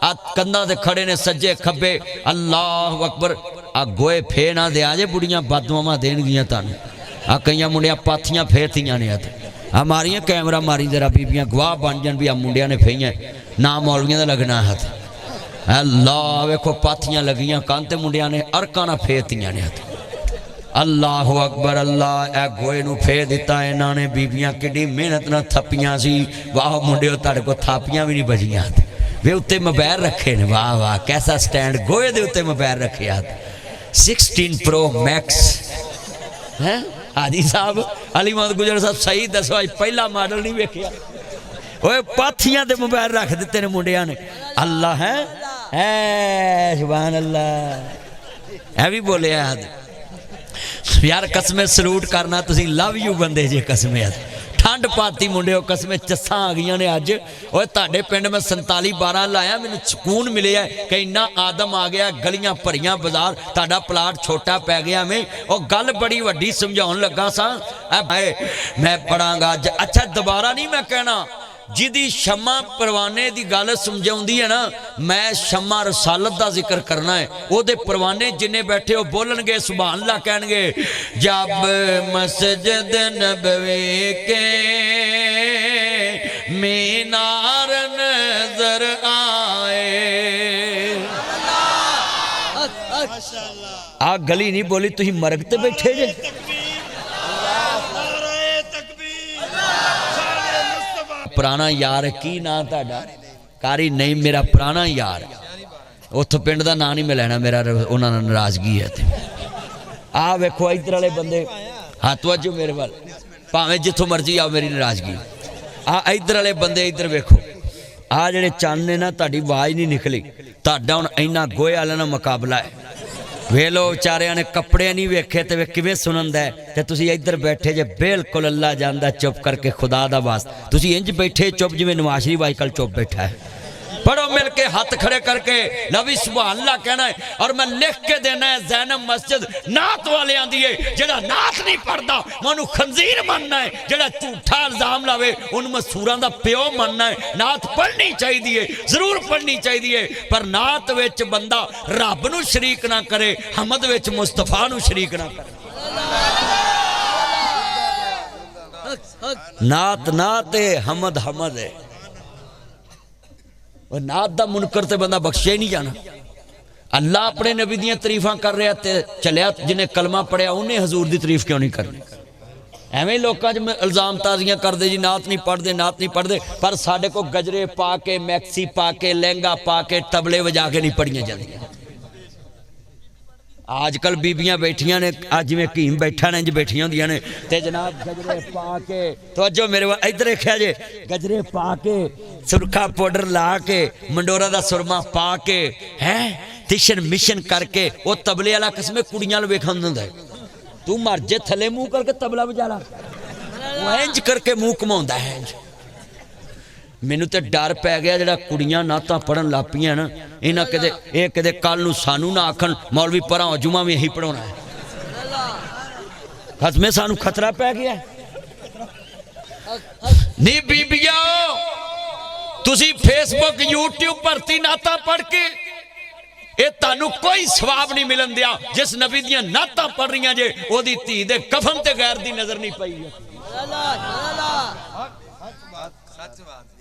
आ कंधा ते खड़े ने सज्जे खब्बे अल्लाह अकबर। आ गोए फे ना दे जे बुढ़ियां बददुआवां देणगियां तुहानूं। आ कईयां मुंडियां पाथियां फेरतियां ने आ मारियां कैमरा मारी जरा बीबियां गवाह बन जान भी आ मुंडियां ने फेइयां ना मौलवियां दा लगना हथ। अल्लाह वेखो पाथियां लगियां कान ते मुंडियां ने अरकां ना फेरतियां ने हथ। अल्लाह अकबर अल्लाह। ए गोए नूं फेर दिता इन्हां ने बीबियां किड्डी मेहनत नाल थप्पियां सी। वाह मुंडिओ तुहाडे कोल थापियां भी नहीं बजियां वे उत्ते मोबाइल रखे ने। वाह वाह कैसा स्टैंड गोए दे उत्ते मोबाइल रखे हाथ 16 Pro Max हैं। हाजी साहब अली मोहम्मद गुजर साहब सही दसो अज पहला मॉडल नहीं वेखिया। ओए पाथियां दे मोबाइल रख दिते ने मुंडियां ने। अल्लाह है सुभान अल्लाह। ऐ भी बोले यार कसमें सलूट करना तुसी लव यू बंदे जे कसमें ठंड पाती मुंडिओ कसमें चस्सां आ गई ने अज। ओए तुहाडे पिंड में 47-12 लाया मैनूं सुकून मिले है कि इन्ना आदम आ गया गलियां भरियां बाजार तुहाडा प्लाट छोटा पै गया में। और गल बड़ी वड्डी समझाउण लगा सा मैं पढ़ांगा अज। अच्छा दोबारा नहीं मैं कहना जिदी शमा परवाने की गल समझाउंदी है ना मैं शमा रसालत का जिक्र करना है। ओदे परवाने जिन्ने बैठे हो बोलणगे सुभान अल्लाह कहणगे जब मस्जिद नबवी के मीनार नजर आए। आ गली नहीं बोली तुसी मरग ते बैठे जे। पुराना यार की ना तुहाडा कारी नहीं मेरा पुराना यार उथों पिंड का ना नहीं मैं लैना मेरा उन्हां नाल नाराजगी है। आ वेखो इधर वाले बंदे हाथ वजो मेरे वाल भावें जिथों मर्जी आओ मेरी नाराजगी। आ इधर वाले बंदे इधर वेखो आ जेड़े चन्न ने ना तुहाडी आवाज़ नहीं निकली तुहाडा हुण इन्ना गोहे वाले नाल मुकाबला है। वे लो बेचारियां ने कपड़े नहीं वेखे तो वे किवें सुनदा है ते तुसी इधर बैठे जे बिल्कुल अल्लाह जानदा चुप करके खुदा दा वास्ता तुसी इंज बैठे चुप जिवें नवाज शरीफ अजकल चुप बैठा है। पढ़ो मिल के हाथ खड़े करके नबी सुभान अल्लाह कहना है। और मैं लिख के देना है ज़ैनब मस्जिद नात वाले आंदी है जेड़ा नात नहीं पढ़ता मैं खंजीर मनना है। जेड़ा झूठा इल्जाम लावे उन मसूरां दा प्यो मनना है। नात पढ़नी चाहिए जरूर पढ़नी चाहिए पर नात विच बंदा रब नूं शरीक ना करे हमद विच मुस्तफा नूं शरीक ना करे। नात नात है हमद हमद है। और नात दा मुनकर ते बंदा बख्शे नहीं जाना। अल्लाह अपने नबी दियां तरीफां कर रहा ते चलिया जिन्हें कलमा पढ़िया उन्हें हजूर दी तरीफ क्यों नहीं करनी। एवें लोकां च इल्जाम ताजियां करदे जी नात नहीं पढ़ते नात नहीं पढ़ते पर साडे को गजरे पा के मैक्सी पा के लहंगा पा के तबले वजा के नहीं पढ़ियां जांदियां। आजकल बीबियां बैठियां ने अज जिवें कीम बैठा ने इंज बैठियां होंदियां ने ते जनाब गजरे पा के तवज्जो मेरे इधर देखिया जे गजरे पा के सुरखा पाउडर ला के मंडोरा दा सुरमा पा के हैं तिशन मिशन करके वो तबले वाला किस्में कुड़ियां नु वेखण दिंदा है। तू मर जे थले मुंह करके तबला बजा ला वो इंज करके मुंह घुमाउंदा है। मैनू तो डर पै गया जरा कुड़ियां नातां पढ़न लग पियां ना इन्हां किते ये किते कल नूं सानू ना आखण मौलवी परां जुमा में यही पढ़ाउणा है। खसमे सानू खतरा पै गया नी बीबिया तुसी फेसबुक यूट्यूब भरती नातां पढ़ के ये तानू कोई सवाब नहीं मिलन दिया। जिस नबी दियां नातां पढ़ रही जे ओदी धी दे कफन ते गैर दी नजर नहीं पई।